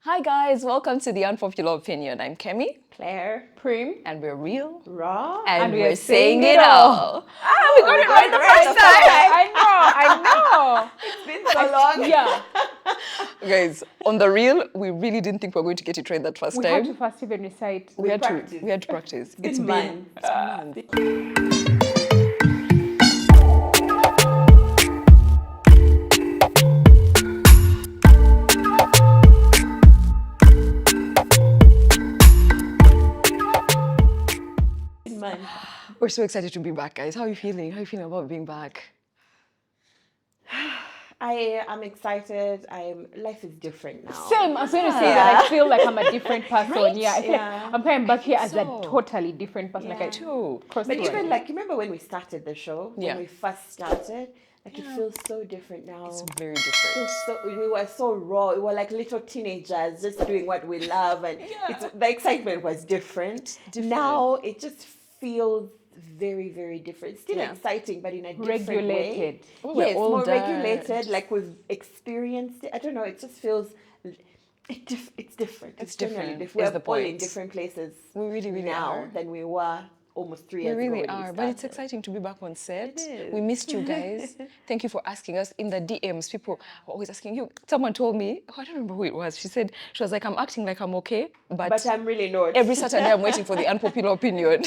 Hi guys, welcome to the Unpopular Opinion. I'm Kemi. Claire. Prim. And we're real. Raw. And we're saying it all. Ah, we got it right the first time. I know. It's been so long. Yeah. Guys, on the real, we really didn't think we were going to get it right that first We time. had to first even recite. We had practiced. to practice. It's been months. We're so excited to be back, guys. How are you feeling? How are you feeling about being back? I am excited. Life is different now. Same. I was going to say that I feel like I'm a different person. Right? Yeah. I feel like I'm coming back here as a totally different person. Yeah. Like I Too. crossed But the even line. like, you remember when we started the show? Yeah. When we first started? Like it feels so different now. It's very different. We were so raw. We were like little teenagers just doing what we love, and the excitement was different. Now it just feels very, very different. Still exciting, but in a different Regulated. way. Oh, we're Yes, more older. regulated. Like we've experienced it. I don't know. It just feels. It's different. It's generally different, We're is the all in point. different places. We really now are. than we were almost 3 We years ago. really when we are, but it's started. exciting to be back on set. It is. We missed you guys. Thank you for asking us. In the DMs, people were always asking you. Someone told me, I don't remember who it was. She was like, I'm acting like I'm okay, But I'm really not. every Saturday I'm waiting for the Unpopular Opinion.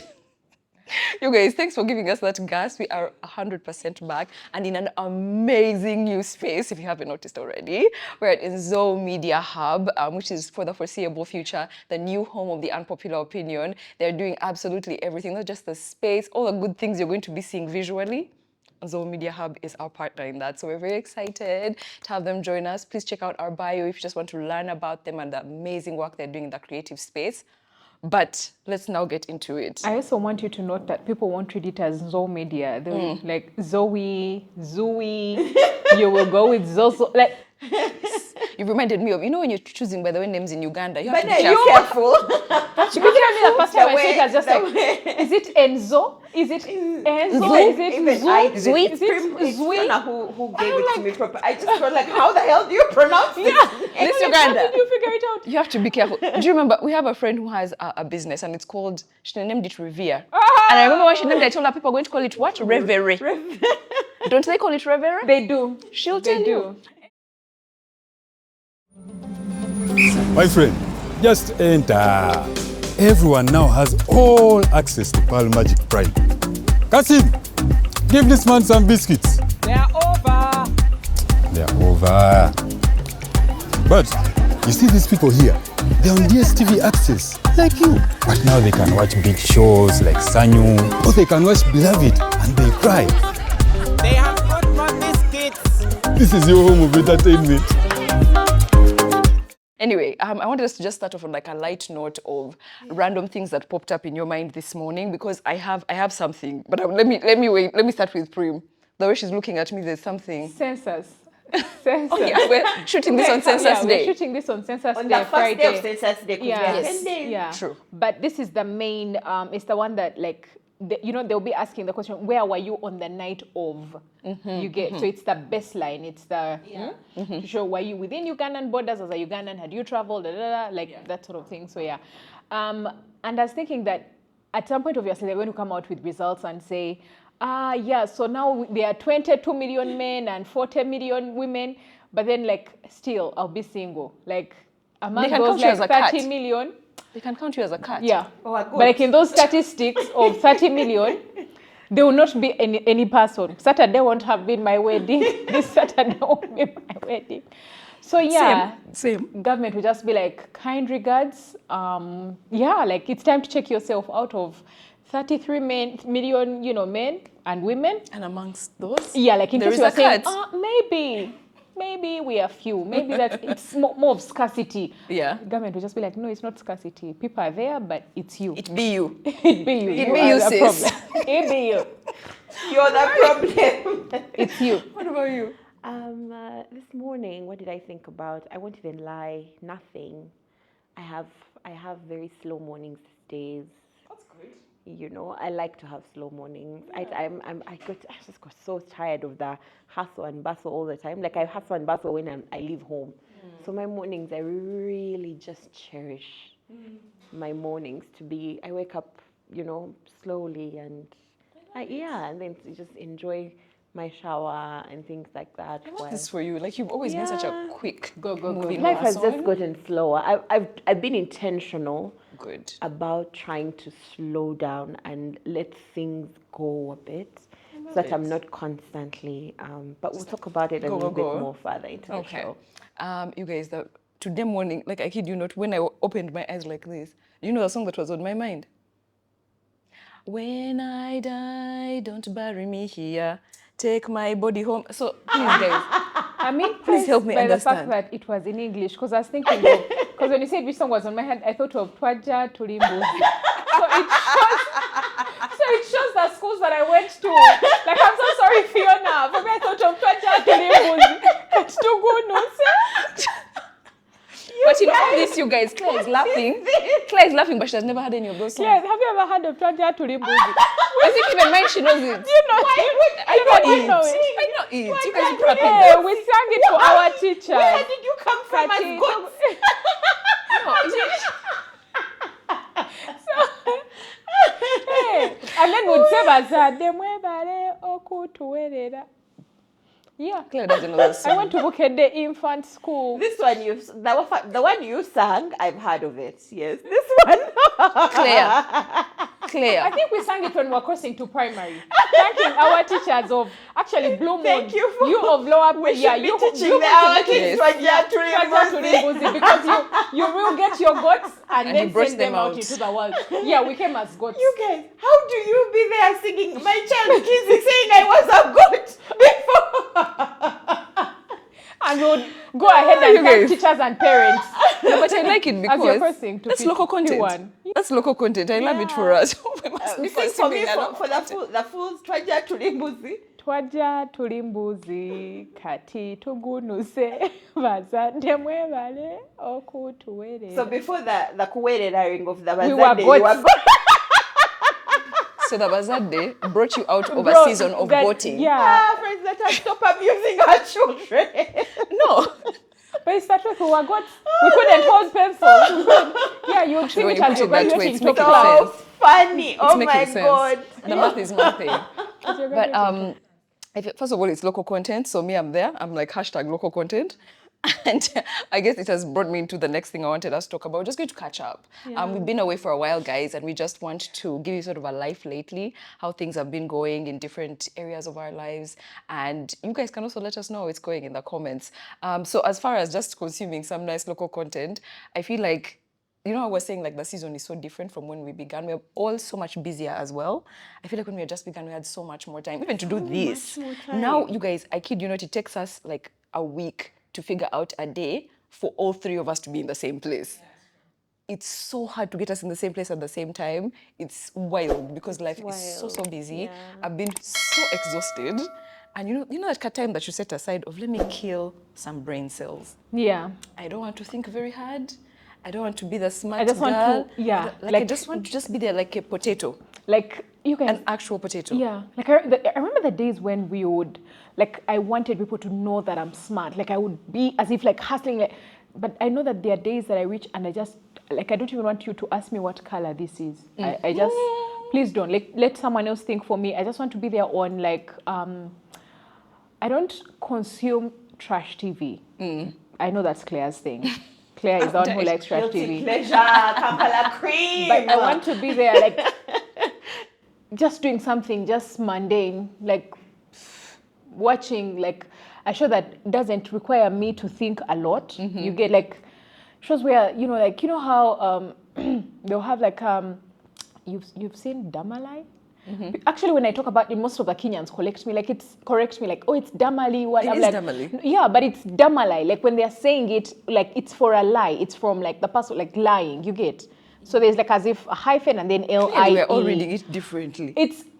You guys, thanks for giving us that gas. We are 100% back and in an amazing new space, if you haven't noticed already. We're at Nzou Media Hub, which is for the foreseeable future, the new home of the Unpopular Opinion. They're doing absolutely everything, not just the space, all the good things you're going to be seeing visually. Nzou Media Hub is our partner in that. So we're very excited to have them join us. Please check out our bio if you just want to learn about them and the amazing work they're doing in the creative space. But let's now get into it. I also want you to note that people won't read it as Nzou Media. They'll like Zoe, Zooey. You will go with Zozo. Like You reminded me of, when you're choosing, by the way, names in Uganda, you have But to be then careful. you're careful. she could tell me the first time I saw way- it, I was just the like, way- is it Enzo? Is it Enzo? Even- Is it even Zoo? I did Zui? it. Is it It's Zui? Fiona who gave it to me proper. I just felt like, how the hell do you pronounce this? This How Uganda. did you figure it out? You have to be careful. Do you remember, we have a friend who has a business and it's called, she named it Revere. And I remember when she named it, I told her people are going to call it what? Reverie. Don't they call it Reverie? They do. She'll They tell do. you. My friend, just enter. Everyone now has all access to Pearl Magic Prime. Kasim, give this man some biscuits. They're over. They're over. But you see these people here, they're on DStv access, like you. But now they can watch big shows like Sanyu, or they can watch Beloved and they cry. They have got more biscuits. This is your home of entertainment. Anyway, I wanted us to just start off on like a light note of random things that popped up in your mind this morning because I have something. But let me start with Prim. The way she's looking at me, there's something. Census. Census. Oh yeah, we're shooting this on Census We're Day. shooting this on Census On Day, the first Friday. day of Census Day, because we are Yes. 10 days. Yeah. True. But this is the main, it's the one that like, they'll be asking the question, where were you on the night of? You get, so it's the baseline. It's the, to show, were you within Ugandan borders as a Ugandan? Had you traveled? That sort of thing. So yeah. And I was thinking that at some point, obviously, they're going to come out with results and say, so now there are 22 million men and 40 million women, but then like still I'll be single. Like among They can those count you as like a cat. 30 million. They can count you as a cat. Yeah. Oh, good. But like in those statistics of 30 million, there will not be any person. Saturday won't have been my wedding. This Saturday won't be my wedding. So yeah, Same. government will just be like, kind regards. Like it's time to check yourself out of 33 million, men and women. And amongst those, Yeah, like in there case is you a are saying, cat. maybe we are few. Maybe that it's more of scarcity. Yeah. Government will just be like, no, it's not scarcity. People are there, but it's you. It be you. It be you. It You be are you, the sis. problem. It be you. You're the problem. It's you. What about you? This morning, what did I think about? I won't even lie, nothing. I have very slow mornings these days. That's good. You know, I like to have slow mornings. I just got so tired of the hustle and bustle all the time. Like I hustle and bustle when I leave home. So my mornings, I really just cherish my mornings to be, I wake up, slowly and and then to just enjoy my shower and things like that. What is for you? Like, you've always been such a quick moving Life has person. just gotten slower. I've been intentional Good. about trying to slow down and let things go a bit so that I'm not constantly, but we'll talk about it a little bit more further into the show. You guys, today morning, like I kid you not, when I opened my eyes like this, you know the song that was on my mind? When I die, don't bury me here. Take my body home. So please, guys. I'm Please help me by understand. the fact that it was in English, because I was thinking of, because when you said which song was on my head, I thought of Twaja Tulimbuzi. So it shows the schools that I went to. Like, I'm so sorry, Fiona. For me, I thought of Twaja Tulimbuzi. It's too good, no? But in all this, you guys, Claire is laughing. Claire is laughing, but she has never had any of those songs. Yes, have you ever heard of Twaja Tulimbuzi? I think even mine, she knows it. You know, I know it. know it. I know it. You guys are prepping. Yeah, we sang it for our teachers. Where did you come from as Kati- goats? And then we'd say bazadde mwebale okutuwerera. Yeah. Claire doesn't know that song. I went to Bukedde Infant School. This one the one you sang, I've heard of it. Yes, this one. Claire. I think we sang it when we were crossing to primary. Thanking our teachers of actually Blue Moon. Thank you for- you of lower We should be teaching Blue our Moon kids Yes. Twaja Tulimbuzi. because you will get your goats and And then you brought send them them out out. into the world. Yeah, we came as goats. You guys, how do you be there singing? My child Kizzy saying I was a goat before. And we would go ahead and you thank guys. teachers and parents. No, but I like it As because you're crossing to that's local content. P1. That's local content. I love it for us. We must be Sing for me consuming that. for the full Twaja Tulimbuzi. Twaja tulimbuzi kati tugunuse bazadde mwebale okutuwerera. So before the kuwereraing of the We were Bazade, you were goats. goats. So the Bazade brought you out of a Bro, season of that- goating. Yeah. Friends, let us stop abusing our children. No. But it's that way we were goats. We couldn't hold pencils. We couldn't- Yeah, you would sing When it you as put you're it that way, graduating it's to making class. So funny. It's Oh making my sense. God. The math is mathing. As you're But graduating. first of all, it's local content. So me, I'm there. I'm like hashtag local content. And I guess it has brought me into the next thing I wanted us to talk about. We're just going to catch up. We've been away for a while, guys, and we just want to give you sort of a life lately, how things have been going in different areas of our lives. And you guys can also let us know how it's going in the comments. So as far as just consuming some nice local content, I feel like, you know how we're saying like the season is so different from when we began. We're all so much busier as well. I feel like when we had just begun, we had so much more time, even to do this. Now, you guys, I kid you not, it takes us like a week to figure out a day for all three of us to be in the same place. It's so hard to get us in the same place at the same time. It's wild because life is so busy. I've been so exhausted. And you know that time that you set aside of let me kill some brain cells. Yeah. I don't want to think very hard. I don't want to be the smart I just want girl. to- yeah, I just want to just be there like a potato, Like, you guys. an actual potato. Yeah, like I remember the days when we would, like, I wanted people to know that I'm smart. Like, I would be as if like hustling. Like, but I know that there are days that I reach and I just, like, I don't even want you to ask me what color this is. I just, please don't. Like, let someone else think for me. I just want to be there on like, I don't consume trash TV. I know that's Claire's thing. Claire is the one who likes trash Guilty TV. pleasure, Kampala cream. But I want to be there, like, just doing something, just mundane, like watching, like, a show that doesn't require me to think a lot. You get, like, shows where, you know how they'll have, like, you've seen Damalai? Actually, when I talk about it, most of the Kenyans correct me, like, oh, it's Damali. What? It I'm is like, Damali. yeah, but it's Damalai. Like, when they're saying it, like, it's for a lie. It's from, like, the person, like, lying. You get? So there's, like, as if a hyphen and then L-I-E. We're all reading it differently.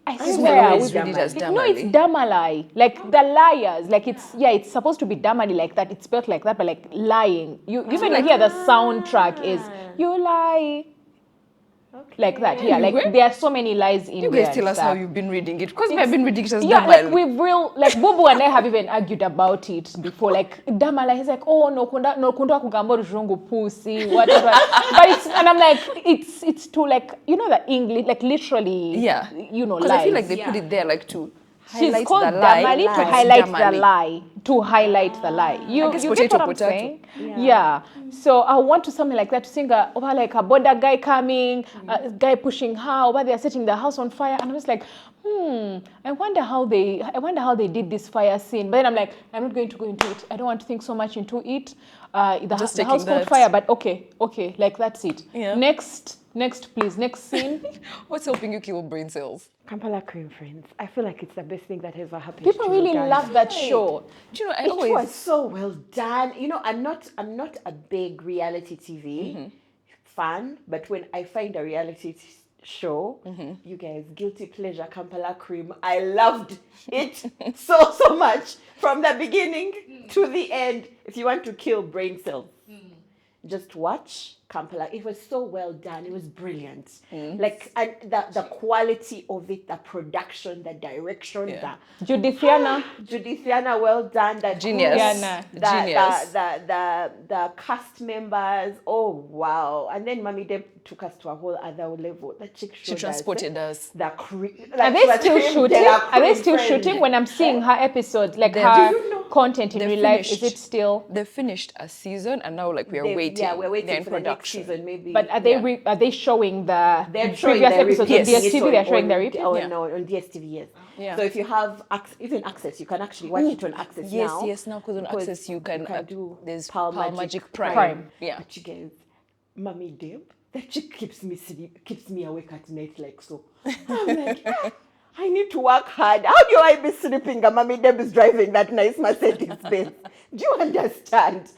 I will swear. always read it as No, it's Damali. Damalai. Like, the liars. Like, it's supposed to be Damali like that. It's spelled like that, but, like, lying. You even hear the soundtrack is, you lie. Like that, yeah. Like there are so many lies in You there. guys tell and us how stuff. you've been reading it. Because I've been reading it as Yeah, Damal. like Bubu and I have even argued about it before. Like Damala, he's like, oh no kunda kugamba rujungu pussy, whatever. But and I'm like, it's too like, you know, the English, like literally, Yeah. you know, Because lies. I feel like they put it there like to She's highlight called the lie. Damali but to it's highlight Damali. the lie. To highlight the lie. You guess get potato, what I'm potato. saying? Yeah. So I want to something like that to sing over like a border guy coming, a guy pushing her, over there setting the house on fire, and I was like, I wonder how they did this fire scene. But then I'm like, I'm not going to go into it. I don't want to think so much into it. The house taking caught that. fire, but okay, like that's it. Yeah. Next, please, next scene. What's helping you kill brain cells? Kampala Cream, friends. I feel like it's the best thing that ever happened. People to really Uganda. love that show. Do you know, I It always... was so well done. You know, I'm not a big reality TV fan, but when I find a reality show, you guys, guilty pleasure, Kampala Cream. I loved it so much from the beginning to the end. If you want to kill brain cells, just watch Kampala. It was so well done. It was brilliant. Like, and the quality of it, the production, the direction, Judithiana, well done. The Genius. crew, Genius. The cast members. Oh wow! And then Mami Deb took us to a whole other level. The chick She showed transported us. the Are they still shooting? Are they still shooting? When I'm seeing her episodes, like her content in They're real life, is finished. it still? They finished a season and now like we are waiting. Yeah, we're waiting They're in for the next production. season, maybe. But are they are they showing the They're showing previous the episodes repeats. on DStv? They're showing the repeats. Oh Yeah. no, on DStv, yes. Yeah. So if you have even access, you can actually watch it on access Yes, now. yes, now because on Access you can do there's Pearl Magic Prime. Prime. Yeah. But you guys, Mommy Deb, that chick keeps me awake at night like so. I'm like, I need to work hard. How do I be sleeping? And Mommy Deb is driving that nice Mercedes Benz. Do you understand?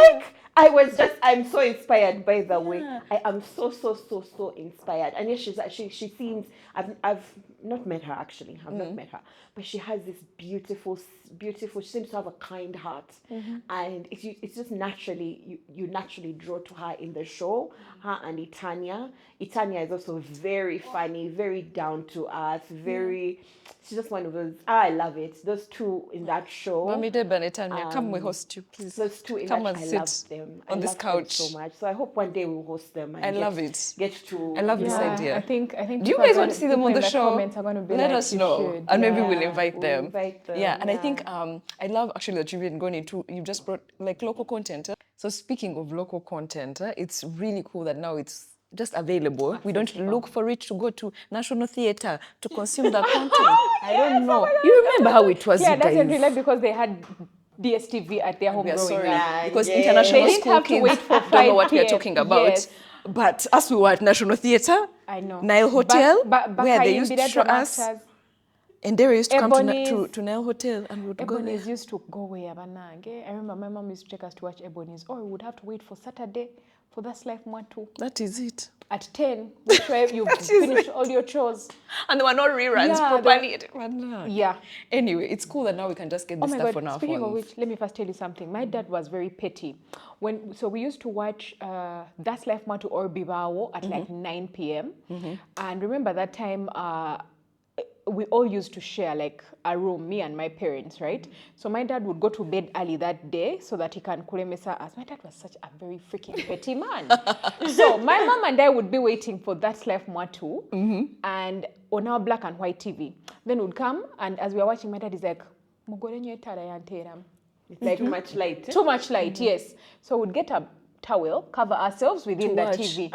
Like, I'm so inspired, by the way. I am so inspired. And yes, she seems, I've not met her actually. I've not met her. But she has this beautiful, she seems to have a kind heart. And it's just naturally, you naturally draw to her in the show. Her and Itanya. Itanya is also very funny, very down to earth, she's just one of those, I love it. Those two in that show. Mami Deb and Etania, come we host you, please. Those two in Come that, and I love sit them. on I this love couch. them so much. So I hope one day we'll host them. And I love it. Get to. I love this Yeah, idea. I think. Do you people guys are want to see them on the people in show? Comments are going to be Let like, us "You know, should." and maybe Yeah. we'll invite them. invite them, Yeah, and I yeah. think I love actually that you've been going into. You just brought like local content. So speaking of local content, it's really cool that now it's just available. We don't look for it to go to National Theatre to consume the content. I don't know. You remember how it was, Yeah, you that's guys? really because they had DStv at their home We are growing sorry up. because Yeah. international They didn't school have to kids wait for don't know 5 what we are PM. talking about. Yes. But us, we were at National Theatre, I know. Nile Hotel, where they Bakayin used to did show that us, masters. and they used to come Ebony's- to Nile Hotel and we would go there. Ebony's used to go where Banange. I remember my mom used to take us to watch Ebony's. Or we would have to wait for Saturday for That's Life Mwatu. That is it. At 10, which way you've finished all your chores. And there were no reruns Yeah, properly. Yeah. Anyway, it's cool that now we can just get Oh this my stuff God, on our speaking phones. of which, let me first tell you something. My dad was very petty. So we used to watch That's Life Matu or Bibawo at like 9 p.m. And remember that time, we all used to share like a room, me and my parents, right? So my dad would go to bed early that day so that he can kulemesa us. My dad was such a very freaking petty man. So my mom and I would be waiting for That's Life Mwatu and on our black and white TV. Then would come and as we are watching, my dad is like, "Mugore nye tara yanteram." Like too much light. Too much light, yes. So we'd get a towel, cover ourselves within the watch. TV.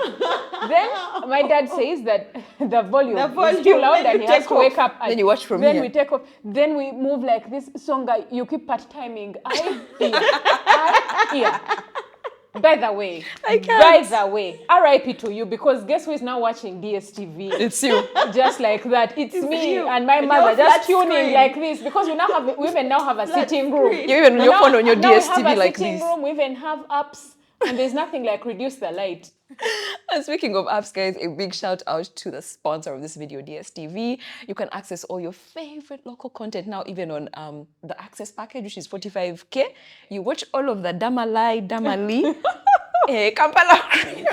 Then my dad says that the volume volume, is too loud then and you he has take to wake off. up. And Then you watch from then here. we take off. Then we move like this song. You keep part timing. I By the way, RIP to you because guess who is now watching DStv? It's you. Just like that. It's me you. and my And mother your just flat tuning screen. like this because we even now have a sitting room. screen. You even your phone on your now we DStv have a like sitting this. room. We even have apps, and there's nothing like reduce the light. And speaking of apps, guys, a big shout out to the sponsor of this video, DStv. You can access all your favorite local content now, even on the access package, which is 45K. You watch all of the Damalai, Damali, Kampala Cream,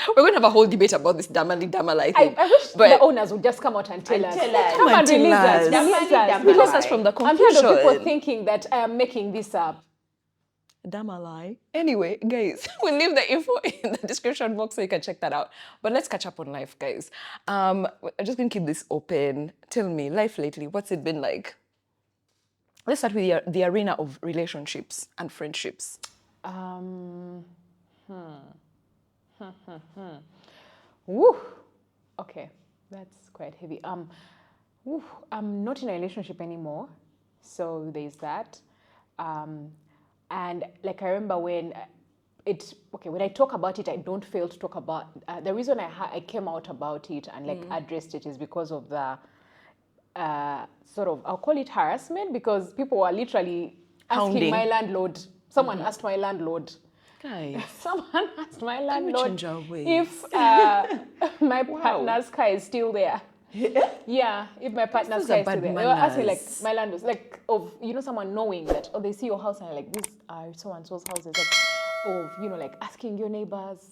We're going to have a whole debate about this Damali thing. I wish but the owners would just come out and tell us. tell us. Come and Tell release us. us. Release us. Release us from the I'm tired confusion. of people thinking that I am making this up. Damalai. Anyway, guys, we'll leave the info in the description box so you can check that out. But let's catch up on life, guys. I'm just going to keep this open. Tell me, life lately, what's it been like? Let's start with the arena of relationships and friendships. Woo. Okay, that's quite heavy. I'm not in a relationship anymore, so there's that. And like I remember when when I talk about it, I don't fail to talk about the reason I came out about it and like addressed it is because of the sort of, I'll call it harassment, because people were literally asking Hounding. my landlord. Someone asked my landlord. Guys. Someone asked my landlord change our ways? if my partner's car is still there. Yeah, if my partner's Those car are is still bad there. They were asking like manners. my landlords, like of someone knowing that they see your house and like these are so and so's houses, like of like asking your neighbors,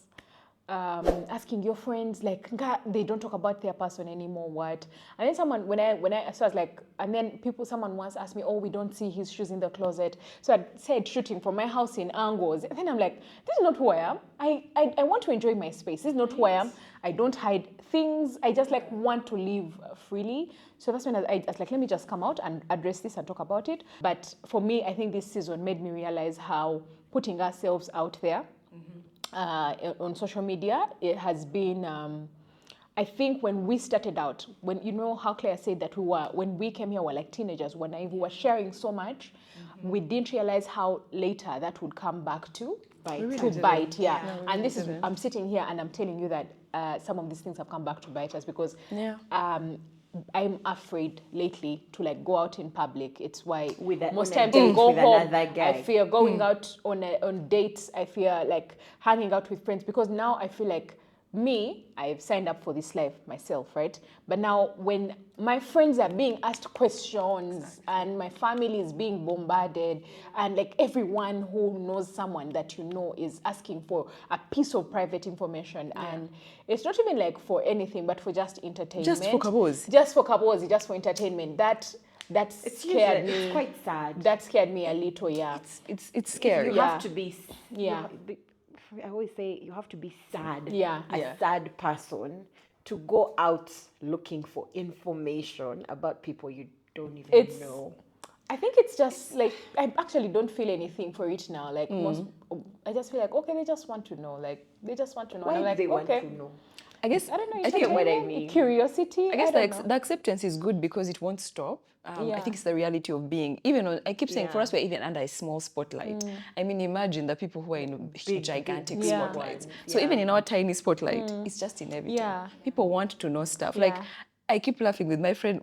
asking your friends, like they don't talk about their person anymore. What? And then someone when I so I was like, and then someone once asked me, oh, we don't see his shoes in the closet. So I said shooting from my house in angles. And then I'm like, this is not who I am. I want to enjoy my space. This is not who I am. I don't hide things. I just like want to live freely. So that's when I was like, let me just come out and address this and talk about it. But for me, I think this season made me realize how putting ourselves out there on social media, it has been, I think when we started out, when how Claire said that when we came here, we were like teenagers, when we were sharing so much, we didn't realize how later that would come back to bite. Yeah. No, we And this really is, I'm sitting here and I'm telling you that some of these things have come back to bite us because I'm afraid lately to like go out in public. It's why most times I go home, I fear going out on dates. I fear like hanging out with friends because now I feel like I've signed up for this life myself, right? But now when my friends are being asked questions and my family is being bombarded and like everyone who knows someone that is asking for a piece of private information and it's not even like for anything but for just entertainment. Just for kabos. Just for entertainment. That scared me. It's quite sad. That scared me a little, yeah. It's scary. You have to be. Yeah. I always say you have to be sad. Yeah. A sad person to go out looking for information about people you don't even know. I think it's just like I actually don't feel anything for it now. Like I just feel like okay, they just want to know. Like they just want to know. Why and I'm do like, they want okay. to know? I guess I don't know. I think what I entertainment, mean. Curiosity. I guess don't know. the acceptance is good because it won't stop. I think it's the reality of being, even on, I keep saying for us, we're even under a small spotlight. I mean, imagine the people who are in gigantic spotlights. So even in our tiny spotlight, it's just inevitable. Yeah. People want to know stuff. Like, I keep laughing with my friend.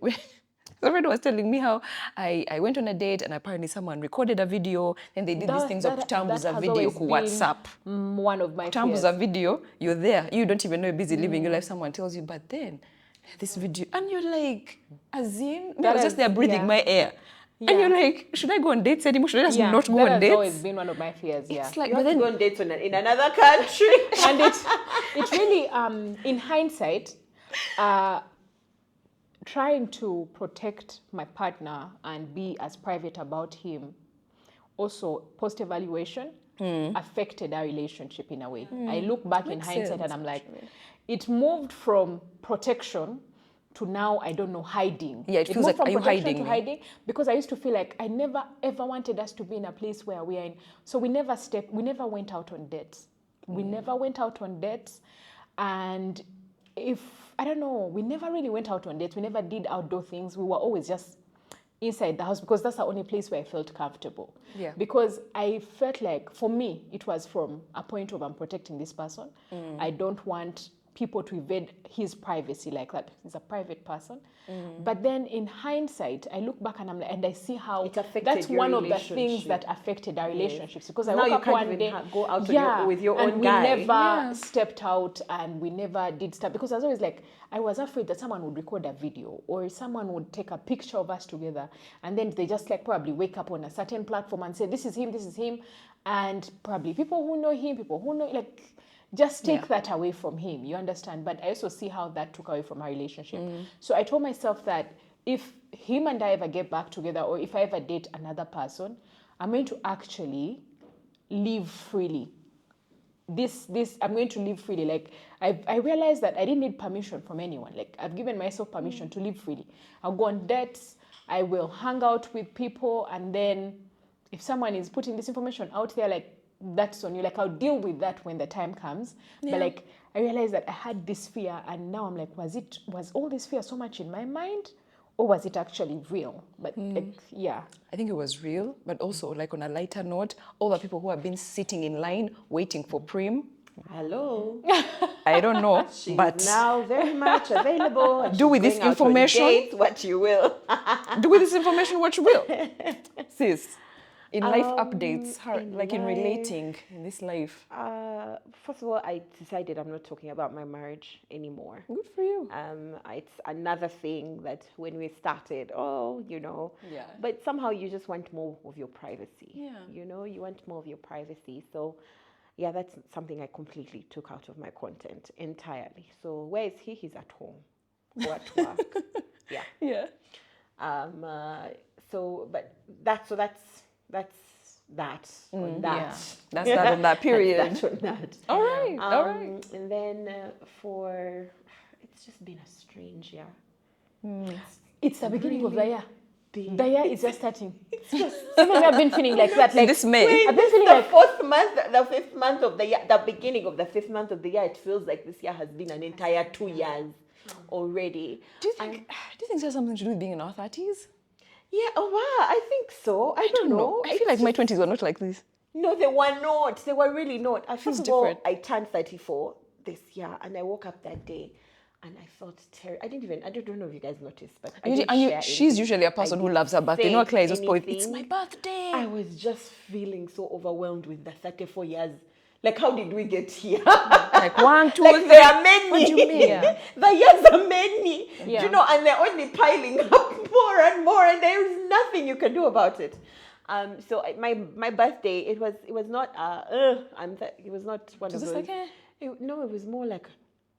My friend was telling me how I went on a date and apparently someone recorded a video and they did these things of kutambuza video ku WhatsApp. One of my Kutambuza video, you're there. You don't even know you're busy living your life. Someone tells you, but then this video, and you're like, Azim, I was just there breathing my air. And you're like, should I go on dates anymore? Should I just not go on dates? That's always been one of my fears, It's like, You but have to then go on dates in another country. and it really, in hindsight, trying to protect my partner and be as private about him, also post-evaluation, affected our relationship in a way. I look back in hindsight and I'm like, it moved from protection to now, I don't know, hiding. Yeah, it feels moved like, from are you protection hiding to me? hiding because I used to feel like I never ever wanted us to be in a place where we are in. So we never went out on dates. We never went out on dates. And we never really went out on dates. We never did outdoor things. We were always just inside the house because that's the only place where I felt comfortable. Yeah. Because I felt like, for me, it was from a point of I'm protecting this person. I don't want people to invade his privacy like that. He's a private person. But then in hindsight, I look back and I see how that's one of the things that affected our relationships. Because I woke up one day, go out with your own and guy. we never stepped out and we never did stuff because I was always like, I was afraid that someone would record a video or someone would take a picture of us together and then they just like probably wake up on a certain platform and say, this is him. And probably people who know him, people who know, like, just take that away from him, you understand? But I also see how that took away from our relationship. So I told myself that if him and I ever get back together, or if I ever date another person, I'm going to actually live freely. I'm going to live freely. Like I realized that I didn't need permission from anyone. Like I've given myself permission to live freely. I'll go on dates, I will hang out with people, and then if someone is putting this information out there, like that's on you. Like I'll deal with that when the time comes. But like I realized that I had this fear, and now I'm like, was all this fear so much in my mind, or was it actually real? But like, yeah. I think it was real, but also like on a lighter note, all the people who have been sitting in line waiting for Prim, Hello. I don't know, She's but now very much available. And do she's with this going out on information- dates, what you will. do with this information what you will. Sis, in life updates, like in life- relating in this life. First of all, I decided I'm not talking about my marriage anymore. Good for you. It's another thing that when we started, Yeah. but somehow you just want more of your privacy. Yeah. You want more of your privacy. So, yeah, that's something I completely took out of my content entirely. So, where is he? He's at home or at work. Yeah. Yeah. But that's that on that. Yeah. That's that on that period. That's that on that. All right. All right. And then it's just been a strange year. It's the beginning of the year. Been- The year is just starting. Some of you have been feeling like that. Like This May. I've been feeling The like fourth month, the fifth month of the year, the beginning of the fifth month of the year, it feels like this year has been an entire 2 years already. Do you think it has something to do with being in our 30s? Yeah, oh wow, I think so. I don't know. I feel like my 20s were not like this. No, they were not. They were really not. Feels First of all, different. I turned 34 this year, and I woke up that day, and I felt terrible. I don't know if you guys noticed, but I didn't share She's anything. usually a person I who loves her didn't birthday. say No, Claire is just poet. It's anything. my birthday. I was just feeling so overwhelmed with the 34 years. Like, how did we get here? Like 1, 2, Like, 3. there are many. What do you mean? Yeah. The years are many. Yeah. And they're only piling up more and more, and there is nothing you can do about it. So my birthday, it was not it was not one of Just those. like, eh. It was more like,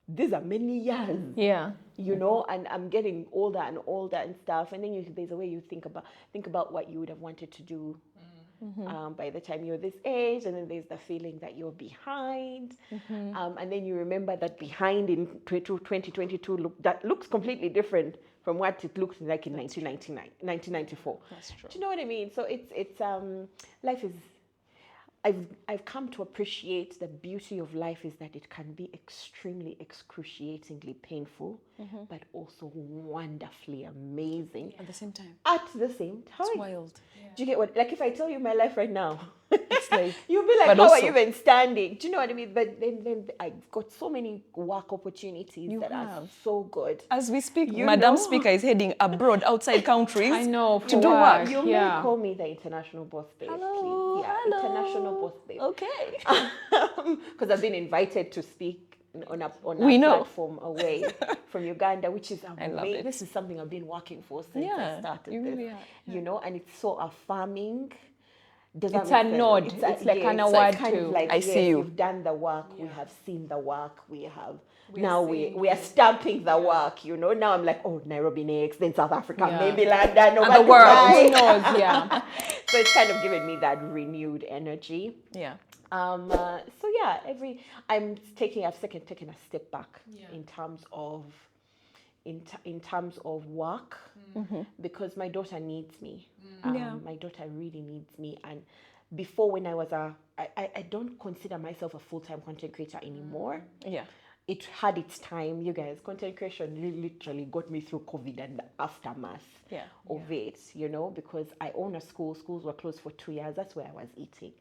these are many years. yeah. And I'm getting older and older and stuff, and then there's a way you think about what you would have wanted to do by the time you're this age, and then there's the feeling that you're behind, and then you remember that behind in 2022 that looks completely different from what it looked like in 1994. That's true. Do you know what I mean? So it's life is. I've come to appreciate the beauty of life is that it can be extremely excruciatingly painful, but also wonderfully amazing At the same time. at the same time. It's wild. Do you get what? Like if I tell you my life right now, It's like, you'll be like, but "How are also- you even standing?" Do you know what I mean? But then I've got so many work opportunities You that are have. so good. as we speak, You Madam know. Speaker is heading abroad outside countries. I know. To for do work, work. You yeah. may call me the international boss babe, Hello, please. Yeah, hello. international boss babe. Okay. Because I've been invited to speak on a We know. platform away from Uganda, which is love amazing. it. This is something I've been working for since Yeah, I started you this. really are, And it's so affirming. Does that It's make a sense? nod. It's like an award kind of too. like, I yes, see you. You've done the work. We have seen the work. We are stamping the work. Now I'm like, oh, Nairobi next, then South Africa, Yeah. maybe London, or And the Dubai. world. Who knows? Yeah. So it's kind of given me that renewed energy. Yeah. So yeah, I've taken a step back in terms of work because my daughter needs me. Yeah. My daughter really needs me. And before, when I was I don't consider myself a full-time content creator anymore. Yeah. It had its time, you guys. Content creation literally got me through COVID and the aftermath of it, because I own a school. Schools were closed for 2 years. That's where I was eating.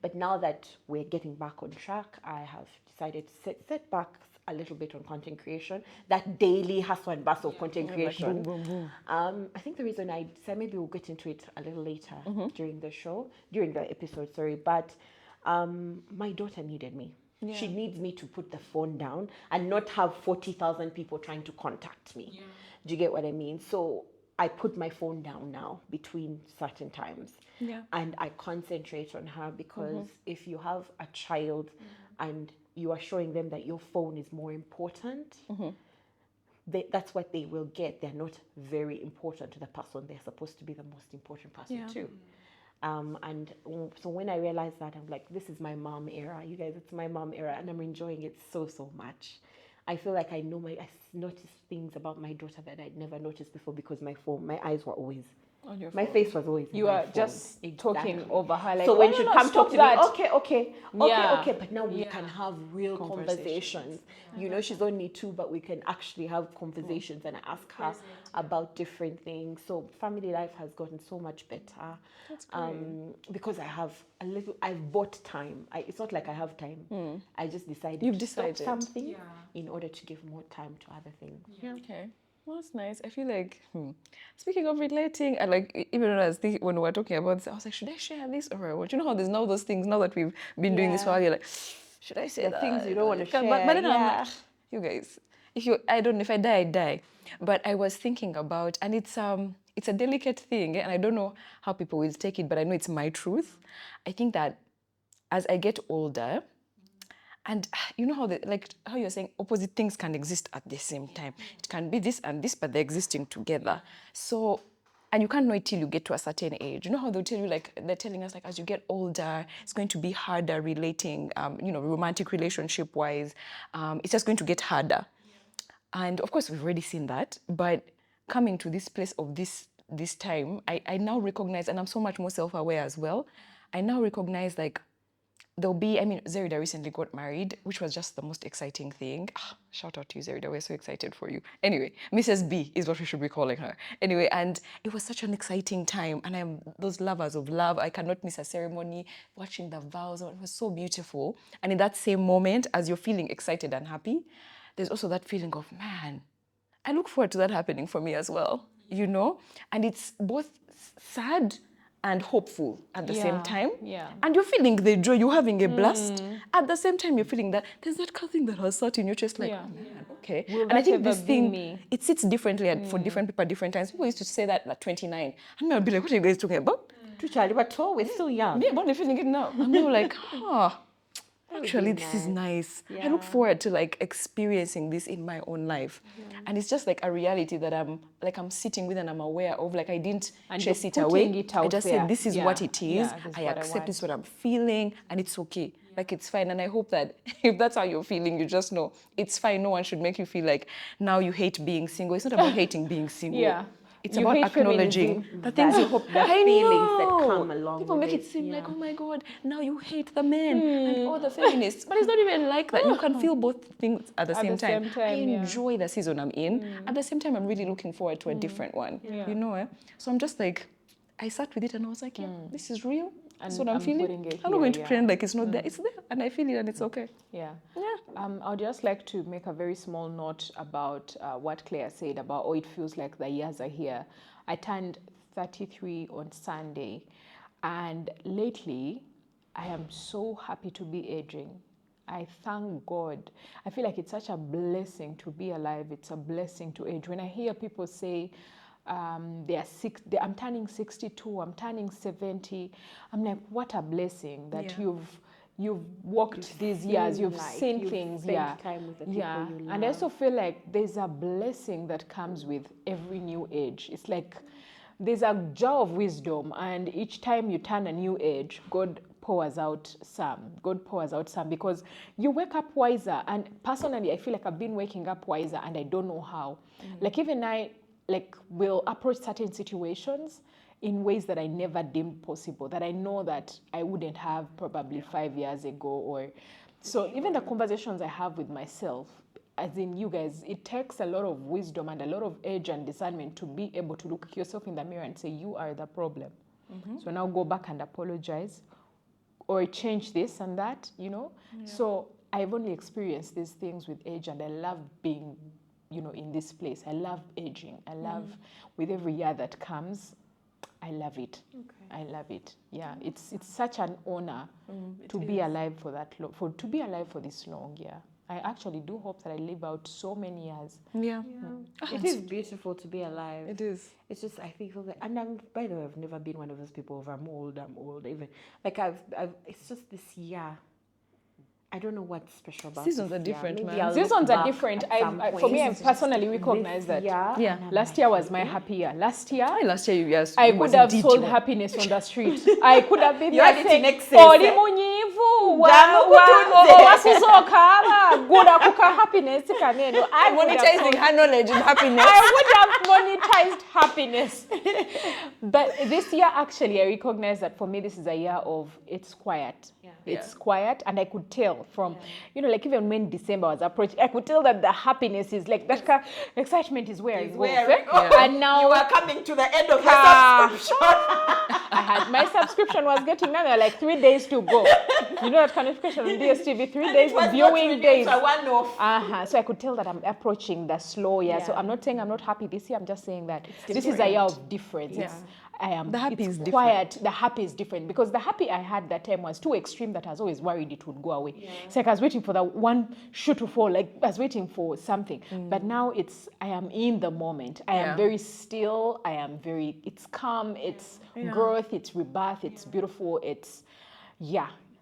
But now that we're getting back on track, I have decided to set back a little bit on content creation, that daily hustle and bustle of content creation. I think the reason I decided, maybe we'll get into it a little later during the episode, but my daughter needed me. Yeah. She needs me to put the phone down and not have 40,000 people trying to contact me. Yeah. Do you get what I mean? So I put my phone down now between certain times. Yeah. And I concentrate on her because if you have a child and you are showing them that your phone is more important, that's what they will get. They're not very important to the person. They're supposed to be the most important person too. And so when I realized that, I'm like, this is my mom era. You guys, it's my mom era, and I'm enjoying it so much. I feel like I noticed things about my daughter that I'd never noticed before because my eyes were always on your phone. My face was always you on my are phone. just talking over her, like, so when no, she'd no, come talk to that. me, okay, but now we can have real conversations. You know, she's only 2, but we can actually have conversations and ask her about different things. So family life has gotten so much better. That's great. Because I've bought time. It's not like I have time. I just decided You've to decided. stop something in order to give more time to other things. Okay. Well, that's nice. I feel like, speaking of relating, and like, even when I was thinking, when we were talking about this, I was like, should I share this or what? You know how there's now those things, now that we've been doing this for a while, you're like, should I say that? Things you don't want to share. But then I'm like, you guys, I don't know, if I die, I die. But I was thinking about, and it's a delicate thing, and I don't know how people will take it, but I know it's my truth. I think that as I get older, and you know how you're saying opposite things can exist at the same time. It can be this and this, but they're existing together. So, and you can't know it till you get to a certain age. You know how they'll tell you, like, they're telling us, like, as you get older, it's going to be harder relating, romantic relationship-wise. It's just going to get harder. And of course, we've already seen that. But coming to this place of this time, I now recognize, and I'm so much more self-aware as well, I now recognize, like, Zerida recently got married, which was just the most exciting thing. Shout out to you, Zerida. We're so excited for you. Anyway, Mrs. B is what we should be calling her. Anyway, and it was such an exciting time. And I'm those lovers of love. I cannot miss a ceremony, watching the vows. It was so beautiful. And in that same moment, as you're feeling excited and happy, there's also that feeling of, man, I look forward to that happening for me as well, you know? And it's both sad and hopeful at the same time. And you're feeling the joy, you're having a blast. At the same time, you're feeling that there's that thing that has sat in your chest, like, oh man, okay. And I think this thing, it sits differently for different people at different times. People used to say that at 29. And I'll be like, what are you guys talking about? Charlie, but we're still young. Yeah, but I'm feeling it now. I'm now like, actually, this is nice. I look forward to, like, experiencing this in my own life. And it's just like a reality that I'm sitting with and I'm aware of. Like, I didn't chase it away. I just said, this is what it is. I accept this, what I'm feeling, and it's okay. Like, it's fine. And I hope that if that's how you're feeling, you just know it's fine. No one should make you feel like now you hate being single. It's not about hating being single. It's about acknowledging the things you hope, the feelings that come along. People make it seem like, oh my God, now you hate the men and all the feminists. But it's not even like that. You can feel both things at the same time. I enjoy the season I'm in. At the same time, I'm really looking forward to a different one. You know, So I'm just like, I sat with it and I was like, yeah, this is real. That's what I'm feeling. I'm not going to pretend like it's not there. It's there, and I feel it, and it's okay. I would just like to make a very small note about what Claire said about, it feels like the years are here. I turned 33 on Sunday, and lately, I am so happy to be aging. I thank God. I feel like it's such a blessing to be alive. It's a blessing to age. When I hear people say, I'm turning 62, I'm turning 70. I'm like, what a blessing that you've walked these years, you've seen things, time with the people you love. And I also feel like there's a blessing that comes with every new age. It's like there's a jar of wisdom, and each time you turn a new age, God pours out some. Because you wake up wiser. And personally, I feel like I've been waking up wiser, and I don't know how. Like, even I will approach certain situations in ways that I never deemed possible, that I know that I wouldn't have probably 5 years ago. So even the conversations I have with myself, as in you guys, it takes a lot of wisdom and a lot of age and discernment to be able to look yourself in the mirror and say, you are the problem. So now go back and apologize or change this and that, you know? So I've only experienced these things with age, and I love being in this place. I love aging. I love, with every year that comes, I love it. I love it. Yeah, it's such an honor to be alive for that long, to be alive for this long. Yeah, I actually do hope that I live out so many years. It is beautiful to be alive. It is. It's just, I think, and by the way, I've never been one of those people of I'm old. Even like it's just this year. I don't know what's special about Seasons this are year. different, Maybe man. I'll look Seasons are back different. at some For me, I point. personally recognize This that. year, Yeah. and I'm Last like, year was my happy year. Last year, Last year, yes, I you could was have indeed sold you were. happiness on the street. I could have been You there had it in saying, excess, "Oli eh? munyivu, Jamu kutunze." wasuzoka, guda kuka happiness kaneno." I would have Monetizing sold- her knowledge and happiness. I would have monetized happiness. But this year, actually, I recognize that for me, this is a year of it's quiet. It's quiet, and I could tell from, like even when December was approaching, I could tell that the happiness is like that kind of excitement is wearing off. wearing Eh? off. And now You are coming to the end of your Ah. subscription. I had my subscription was getting now. There are like 3 days to go. You know that kind of subscription on DStv, 3 days It was not viewing renewed days. for one-off. So I could tell that I'm approaching the slow year. So Yeah. I'm not saying I'm not happy this year. I'm just saying that this is a year of difference. Yeah. It's, I am. The happy it's is different. quiet. The happy is different because the happy I had that time was too extreme that I was always worried it would go away. It's like I was waiting for the one shoe to fall. Like I was waiting for something. But now I am in the moment. I am very still. It's calm. It's growth. It's rebirth. It's beautiful. It's,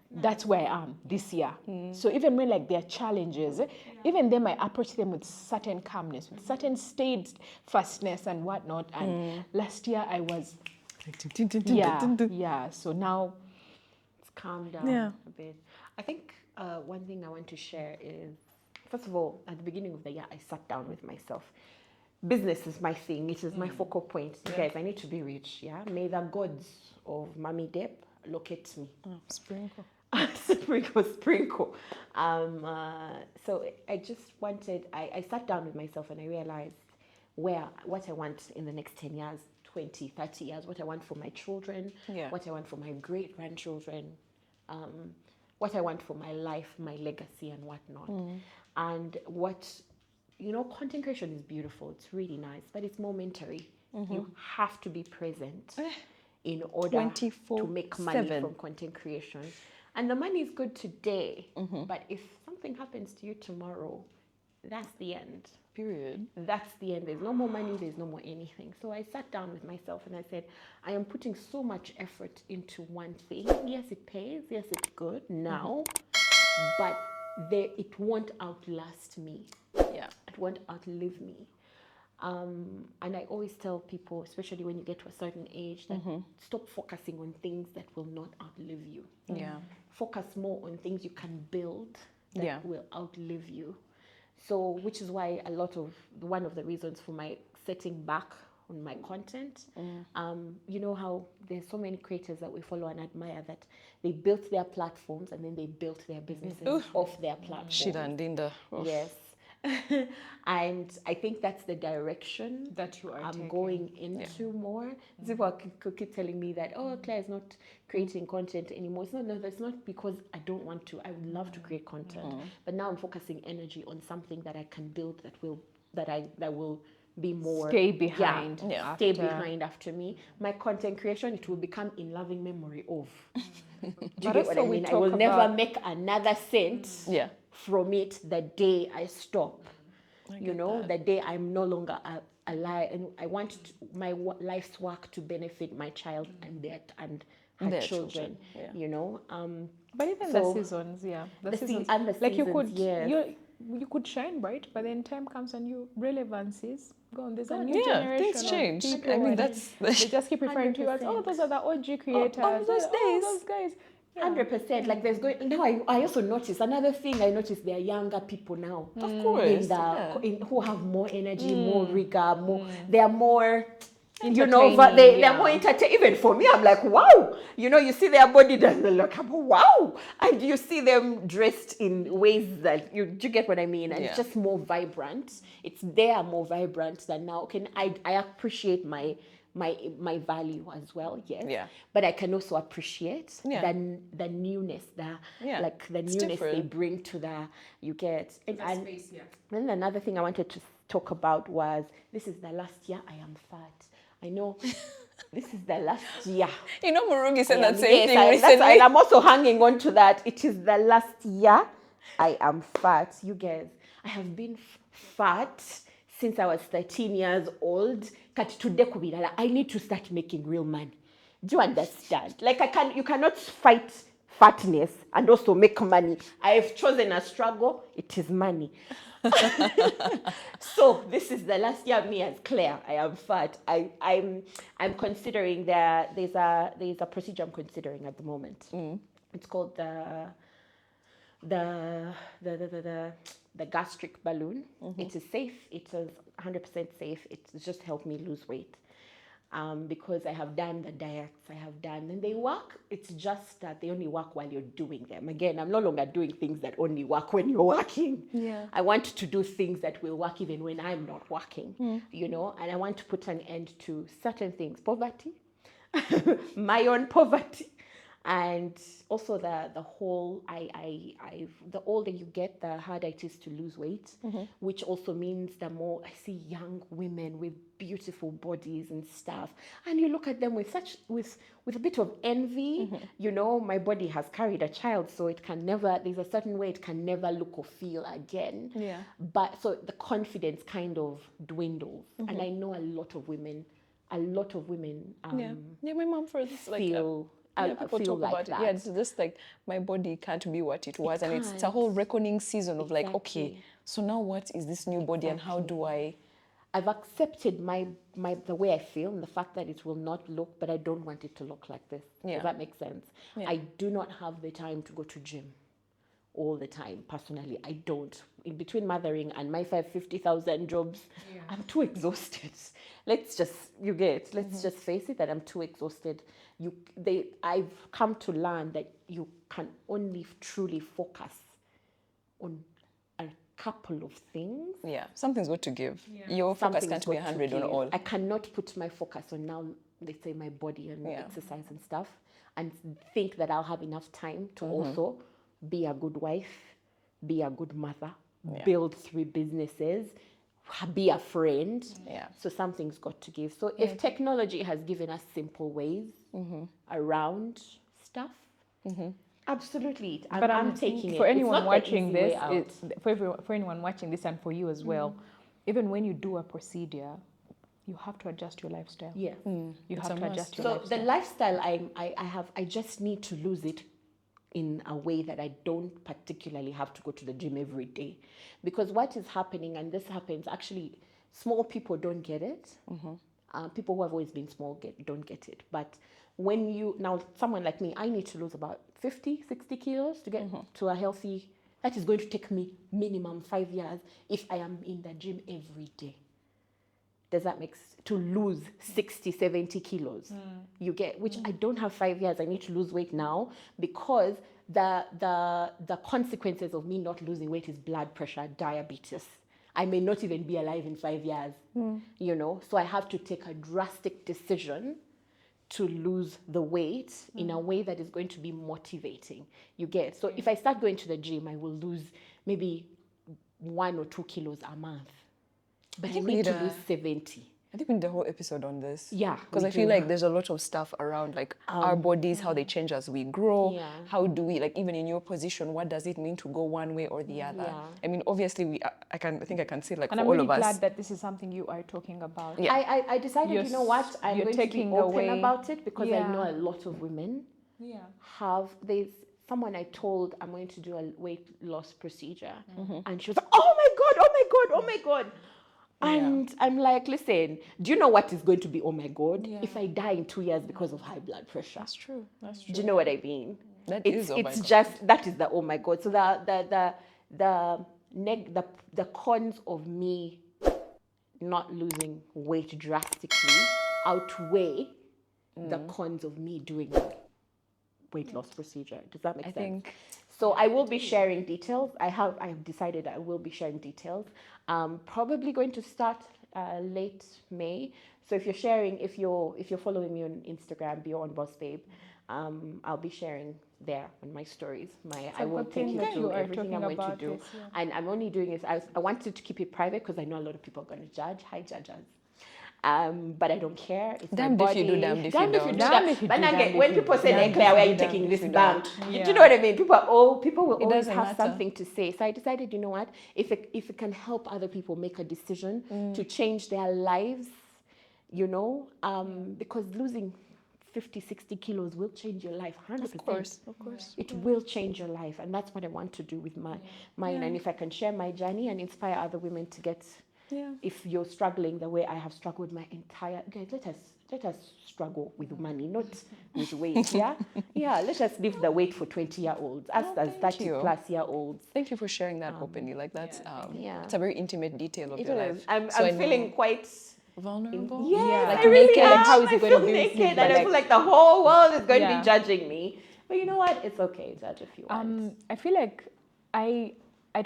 that's where I am this year. So even when like there are challenges, even them I approach them with certain calmness, with certain steadfastness and whatnot. And last year I was, So now It's calmed down a bit. I think one thing I want to share is, first of all, at the beginning of the year, I sat down with myself. Business is my thing. It is my focal point. You guys, I need to be rich. Yeah. May the gods of Mommy Deb locate me. Sprinkle. Sprinkle. So I just wanted, I sat down with myself and I realized what I want in the next 10 years, 20, 30 years, what I want for my children, what I want for my great-grandchildren, what I want for my life, my legacy and whatnot. And content creation is beautiful. It's really nice, but it's momentary. You have to be present in order to make money 24/7. from content creation. And the money is good today, but if something happens to you tomorrow, that's the end. Period. That's the end. There's no more money, there's no more anything. So I sat down with myself and I said, I am putting so much effort into one thing. Yes, it pays. Yes, it's good now, but it won't outlast me. Yeah. It won't outlive me. And I always tell people, especially when you get to a certain age, that stop focusing on things that will not outlive you. Yeah. Focus more on things you can build that will outlive you. So, which is why one of the reasons for my setting back on my content, you know how there's so many creators that we follow and admire that they built their platforms and then they built their businesses off their platforms. Shida and Dinda. Yes. And I think that's the direction that you are I'm going into more. People keep telling me that, Claire is not creating content anymore. That's not because I don't want to. I would love to create content, but now I'm focusing energy on something that I can build that will be more stay behind. Stay behind after me. My content creation, it will become in loving memory of. Do you get what I mean? I will never make another cent from it the day I stop. The day I'm no longer alive, and I want my life's work to benefit my child and her children. But even the seasons, the seasons, and the like seasons, you could shine bright, but then time comes and relevancies gone. There's a new generation. Things change. Of people, I mean, and they just keep referring to you as, those are the OG creators. those days. Those guys. 100%. Like there's going now. I also noticed another thing. I noticed there are younger people now. Of course. Who have more energy, more rigor, more. They are more. They're more entertaining. Even for me, I'm like, wow. You see their body, and they're like, wow. And you see them dressed in ways that you get what I mean. And it's just more vibrant. They are more vibrant than now. I appreciate my value as well, yes. Yeah. But I can also appreciate the newness, the newness they bring to you get. And then another thing I wanted to talk about was, this is the last year I am fat. I know this is the last year. Murugi said that same thing recently. And I'm also hanging on to that. It is the last year I am fat. You guys, I have been fat since I was 13 years old. I need to start making real money. Do you understand? Like you cannot fight fatness and also make money. I have chosen a struggle. It is money. So this is the last year. Me as Claire, I am fat. I'm considering there's a procedure I'm considering at the moment. It's called the gastric balloon. It is safe. It is 100% safe. It's just helped me lose weight. Because I have done the diets, and they work. It's just that they only work while you're doing them. Again, I'm no longer doing things that only work when you're working. Yeah. I want to do things that will work even when I'm not working, you know, and I want to put an end to certain things, poverty, my own poverty. And also the whole, the older you get, the harder it is to lose weight, which also means the more I see young women with beautiful bodies and stuff, and you look at them with a bit of envy. You know, my body has carried a child, so it can never, there's a certain way it can never look or feel again. Yeah. But so the confidence kind of dwindles, and I know a lot of women. Yeah, my mom for this like feel. people feel talk like about that. it. Yeah, it's just like my body can't be what it was, and it's a whole reckoning season of like, okay, so now what is this new body, and how do I've accepted the way I feel and the fact that it will not look, but I don't want it to look like this. Yeah. Does that make sense? Yeah. I do not have the time to go to gym all the time. Personally, I don't. In between mothering and my 50,000 jobs, I'm too exhausted. Let's just face it that I'm too exhausted. I've come to learn that you can only truly focus on a couple of things. Yeah, something's got to give. Your focus Something's can't be got to 100 on give. all. I cannot put my focus on now, let's say, my body and exercise and stuff, and think that I'll have enough time to also be a good wife, be a good mother, build 3 businesses, be a friend. Yeah. So something's got to give. So if technology has given us simple ways around stuff, absolutely. But I'm taking it. For It's anyone not the watching easy way this, out. it's for anyone watching this, and for you as well. Even when you do a procedure, you have to adjust your lifestyle. Yeah. You have to adjust your So lifestyle. the lifestyle I just need to lose it in a way that I don't particularly have to go to the gym every day. Because what is happening, and this happens, actually, small people don't get it. People who have always been small don't get it. But when now someone like me, I need to lose about 50, 60 kilos to get to a healthy, that is going to take me minimum 5 years if I am in the gym every day. Does that make sense? To lose 60, 70 kilos, you get, which I don't have 5 years. I need to lose weight now because the consequences of me not losing weight is blood pressure, diabetes. I may not even be alive in 5 years, you know? So I have to take a drastic decision to lose the weight in a way that is going to be motivating. You get, so if I start going to the gym, I will lose maybe 1 or 2 kilos a month. But I need to lose 70. I think we need a whole episode on this. Yeah, Because we I feel do. like there's a lot of stuff around like our bodies, how they change as we grow. Yeah. How do we, like even in your position, what does it mean to go one way or the other? Yeah. I mean, obviously I think I can say like and for I'm all really of us. glad that this is something you are talking about. Yeah. I decided, You're you know what, I'm you're going to be taking open away- about it because I Yeah. know a lot of women there's someone I told I'm going to do a weight loss procedure and she was like, oh my God, oh my God, oh my God. And I'm like, listen, do you know what is going to be, oh my God, if I die in 2 years because of high blood pressure? That's true. That's true. Do you know what I mean? That It's is, oh my God. just, that is the, oh my God. So the cons of me not losing weight drastically outweigh the cons of me doing a weight loss procedure. Does that make sense? think- So I will be sharing details. I have decided I will be sharing details. Probably going to start late May. So if you're following me on Instagram, Beyond Boss Babe, I'll be sharing there on my stories. I will good take thing you that through you are everything I'm talking going to about do. this, yeah. And I'm only doing it. I wanted to keep it private because I know a lot of people are going to judge. Hi, judges. But I don't care. It's Damned my if you do, body. damned if you don't. Damned if you But do, now, damned when if you people don't. say, Damned Claire, if where are you you do, taking damned this if you bank? don't. Do Yeah. you know what I mean? People will always doesn't have matter. something to say. So I decided, you know what? If it can help other people make a decision to change their lives, you know, because losing 50, 60 kilos will change your life, 100%. Of course. It will change your life. And that's what I want to do with mine. And if I can share my journey and inspire other women to get, if you're struggling the way I have struggled my entire, guys, let us struggle with money, not with weight, yeah? Let us leave the weight for 20-year-olds, us as 30-plus-year-olds. Thank you for sharing that openly. Like that's it's a very intimate detail of It your is. life. I'm So I feeling know- quite vulnerable. like I I really naked, am. like, how is it I going to feel be naked, received? and I Like- feel like the whole world is going to Yeah. be judging me. But you know what? It's okay. Judge if you want. I feel like I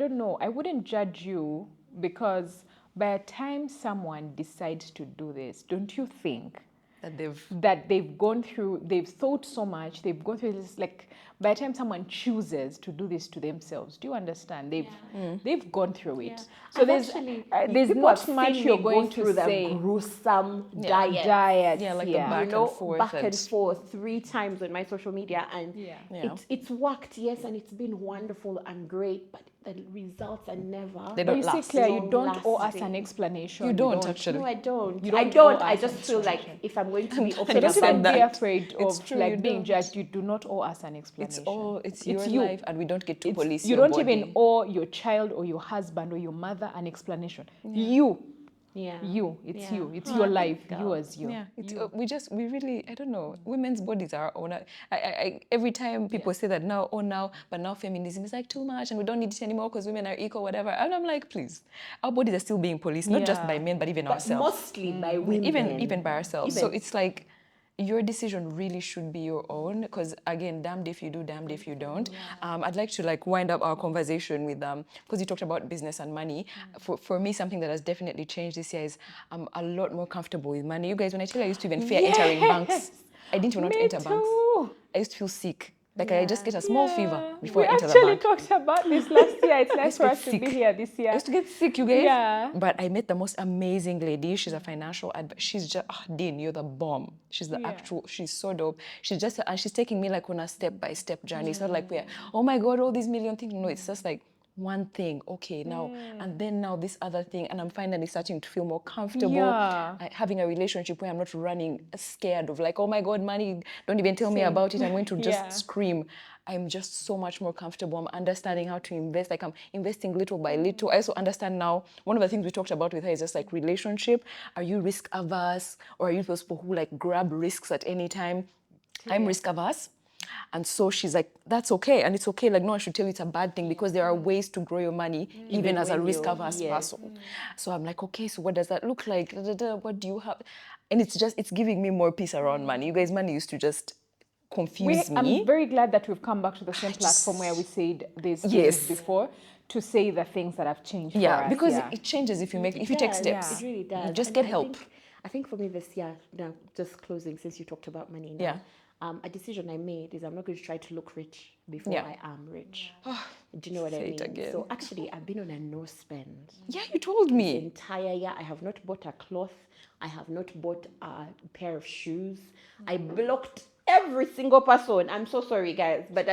don't know. I wouldn't judge you because by the time someone decides to do this, don't you think That they've gone through, they've thought so much, they've gone through this, like by the time someone chooses to do this to themselves, do you understand? They've gone through it. So I've there's actually, there's people not have much seen you're me going go through to say. the gruesome diet. Diets, Yeah, like the back You know, and forth back and- and forth 3 times on my social media, and it's worked, yes, and it's been wonderful and great, but the results are never. They But don't you see, last. Claire, you don't owe us Long-lasting. an explanation. You don't actually. No, I don't. You I don't don't. owe I us just an feel like explanation. if I'm going to be So open don't said even about be that. afraid It's of true, you like being don't. judged. You do not owe us an explanation. It's your you. life, and we don't get to It's- police you your don't body. even owe your child or your husband or your mother an explanation. You, it's you. It's your life. You as you. Yeah, it's, we really, I don't know, women's bodies are our own. Every time people say that now, but now feminism is like too much and we don't need it anymore because women are equal, whatever. And I'm like, please, our bodies are still being policed, not just by men, but even ourselves. mostly by women. Even by ourselves. So it's like, your decision really should be your own, because again, damned if you do, damned if you don't. I'd like to like wind up our conversation with because you talked about business and money. For me, something that has definitely changed this year is I'm a lot more comfortable with money. You guys, when I tell you I used to even fear entering banks, I didn't want to Me enter banks. too. I used to feel sick. Like I just get a small fever before we I enter the actually bank. talked about this last year. It's nice for get us to sick. be here this year. I used to get sick, you guys. Yeah. But I met the most amazing lady. She's a financial advisor. She's just, Dean, you're the bomb. She's the actual, she's so dope. She's just, and she's taking me like on a step-by-step journey. It's not like we're, oh my God, all these million things. No, it's just like one thing. Okay, now, and then now this other thing. And I'm finally starting to feel more comfortable. Yeah. Having a relationship where I'm not running scared of like, oh my God, money, don't even tell me about it. I'm going to just scream. I'm just so much more comfortable. I'm understanding how to invest. Like I'm investing little by little. I also understand now, one of the things we talked about with her is just like relationship. Are you risk averse, or are you those people who like grab risks at any time? I'm risk averse. And so she's like, that's okay. And it's okay. Like, no one should tell you it's a bad thing, because there are ways to grow your money, even as a when risk you're- averse yes. person. So I'm like, okay, so what does that look like? What do you have? And it's giving me more peace around money. You guys, money used to just confuse me. I'm very glad that we've come back to the same platform where we said these things before, to say the things that have changed for us. Because it changes if you take steps. It really does. You just And get I help. I think for me this year, now just closing, since you talked about money now, a decision I made is I'm not going to try to look rich before I am rich. Do you know what I Say mean? it again. So actually, I've been on a no spend. Yeah, you told The me. entire year, I have not bought a cloth. I have not bought a pair of shoes. I blocked every single person. I'm so sorry, guys, but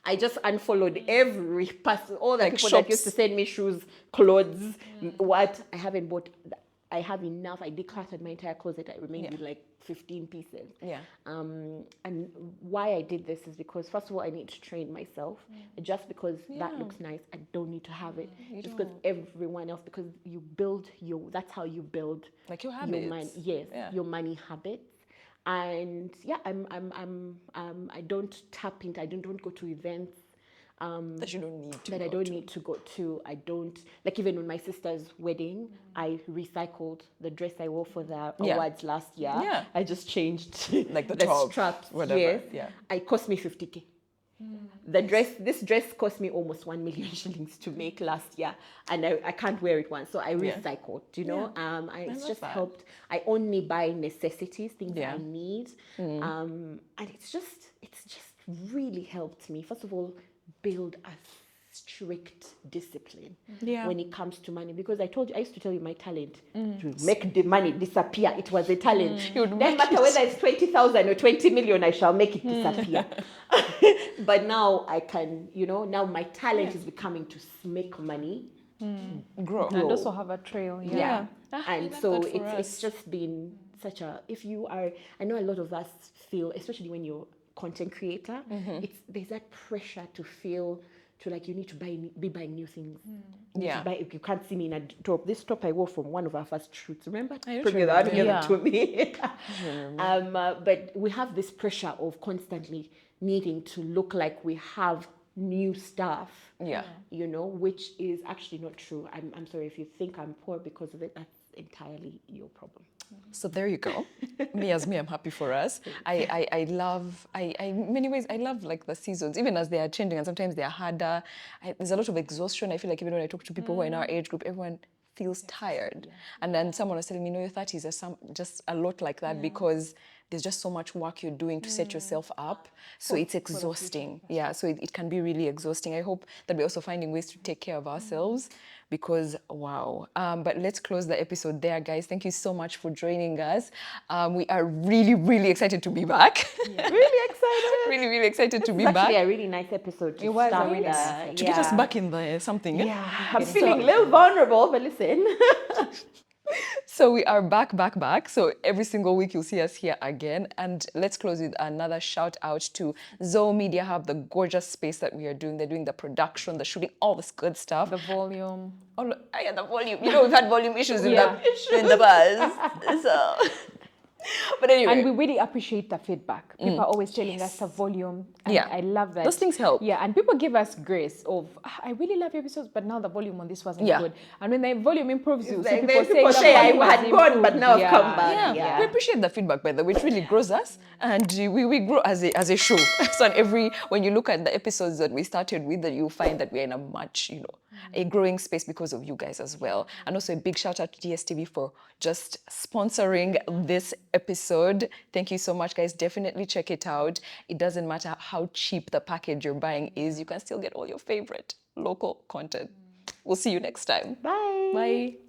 I just unfollowed every person, all the Like people shops. that used to send me shoes, clothes, what. I haven't bought. I have enough. I decluttered my entire closet. I remained with like 15 pieces. Yeah. And why I did this is because, first of all, I need to train myself. Just because that looks nice, I don't need to have it. Just because everyone else, because you build that's how you build Like your your habits. money. Yes, your money habits. And yeah, I don't tap into. I don't go to events. That you don't need to. That I don't need to go to. I don't, like, even with my sister's wedding, I recycled the dress I wore for the awards last year. Yeah. I just changed Like the top, straps. whatever, Yes. yeah. It cost me 50K. This dress cost me almost 1 million shillings to make last year, and I can't wear it once, so I recycled. You know, it's love just that. helped. I only buy necessities, things Yeah. I need, and it's just really helped me. First of all, build a strict discipline when it comes to money, because I used to tell you my talent to make the money disappear. It was a talent. You would Doesn't make matter it. whether it's 20,000 or 20 million, I shall make it disappear. But now I can, now my talent is becoming to make money grow. And also have a trail. yeah. I And love so that for it's us. just been such a, if you are, I know a lot of us feel, especially when you're content creator, there's that pressure to feel to like you need to be buying new things. You need to buy, if you can't see me in a top. This top I wore from one of our first shoots. Remember? Premier that gave it to me. But we have this pressure of constantly needing to look like we have new stuff. You know, which is actually not true. I'm sorry if you think I'm poor because of it. That's entirely your problem. So there you go. Me, I'm happy for us. I love, in many ways, I love like the seasons, even as they are changing and sometimes they are harder. There's a lot of exhaustion. I feel like even when I talk to people who are in our age group, everyone feels tired. And then someone was telling me, your 30s are just a lot like that because there's just so much work you're doing to set yourself up. So it's exhausting. Yeah, so it can be really exhausting. I hope that we're also finding ways to take care of ourselves because, wow. But let's close the episode there, guys. Thank you so much for joining us. We are really, really excited to be back. Really excited. Really excited to be It's actually back. a really nice episode to It was start a really with. nice To get us back in the something. Yeah, I'm feeling a little vulnerable, but listen. So we are back. So every single week you'll see us here again. And let's close with another shout out to Nzou Media Hub, the gorgeous space that we are doing. They're doing the production, the shooting, all this good stuff. The volume. Oh, yeah, the volume. You know, we've had volume issues in the bus. So, but anyway. And we really appreciate the feedback. People are always telling us the volume. And I love that. Those things help. Yeah, and people give us grace of, I really love your episodes, but now the volume on this wasn't good. And when the volume improves, you see people say I had gone, but now I've come back. Yeah, we appreciate the feedback, by the way. It really grows us, and we grow as a show. So when you look at the episodes that we started with, that you'll find that we're in a much, a growing space because of you guys as well. And also a big shout out to DStv for just sponsoring this episode. Thank you so much, guys. Definitely check it out. It doesn't matter how cheap the package you're buying is, you can still get all your favorite local content. We'll see you next time. Bye. Bye.